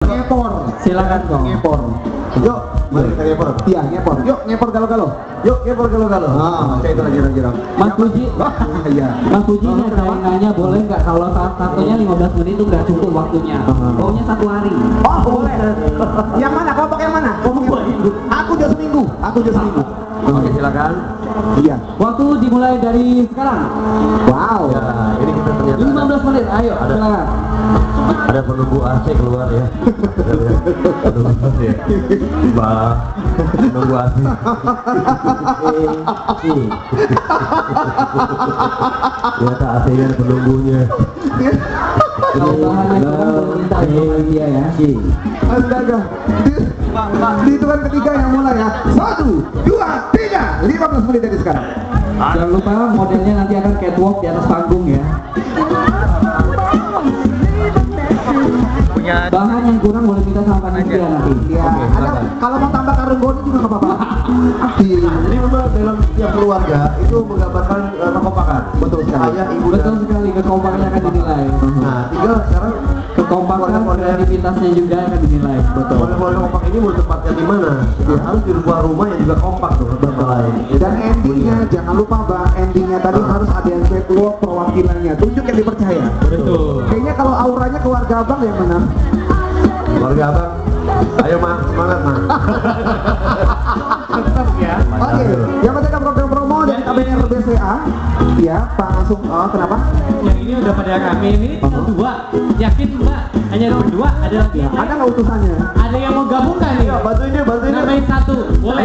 ngepor. Silakan kok. Ngepor. Yuk, mari kita ngepor. Iya, ngepor. Yuk, ngepor galau-galau. Yuk, ngepor galau-galau. Saya itu lagi girang-girang. Mas Puji, Iya. Mas Puji ini ada yang nanya boleh nggak kalau satunya 15 menit itu nggak cukup waktunya? Pokoknya 1 hari. Oh, boleh. Yang mana? Kelompok yang mana? Kelompok yang mana? Aku udah seminggu. Oke, silakan. Iya. Waktu dimulai dari sekarang. Wow. Ya, ini kita ternyata 15 menit, ayo silakan. ada penunggu AC keluar ya. Penunggu AC ya. Bah, penunggu AC. Ya tak AC-nya ada penunggunya. Kalau bahannya kurang boleh minta sama dia ya. Astaga. Di hitungan ketiga yang mulai ya. 1, 2, 3. 15 menit dari sekarang. Jangan lupa modelnya nanti akan catwalk di atas panggung ya. Bahan yang kurang boleh minta sama panitia nanti. Ya, ada kalau mau tambah karung goni juga nggak apa-apa. Jadi memang dalam setiap keluarga itu menggambarkan kekompakan. Betul sekali. Ayah, ibu, Betul dan sekali, kekompakannya akan dinilai. nah, tinggal sekarang Kekompakan, kreativitasnya juga akan dinilai. Betul. keluarga kompak ini mau tempatnya di mana? Ya, harus di sebuah rumah yang juga kompak tuh, sama lain. Dan endingnya jangan lupa bang, endingnya tadi harus ada yang catwalk perwakilannya. Tunjuk yang dipercaya. Betul. Kayaknya kalau auranya keluarga abang yang menang. Keluarga abang, ayo mak, semangat mak. Tetap ya. Oke, yang penting ada program promo dari KBR BCA. Ya, Pak langsung. Oh, kenapa? Yang ini udah pada kami ini tinggal 2. Yakin Mbak? Hanya berdua? Ada lagi yang Ada lain? nggak utusannya? Ada yang mau gabung kan nih? Bantuin dia, bantuin dia. Nambahin 1. Boleh.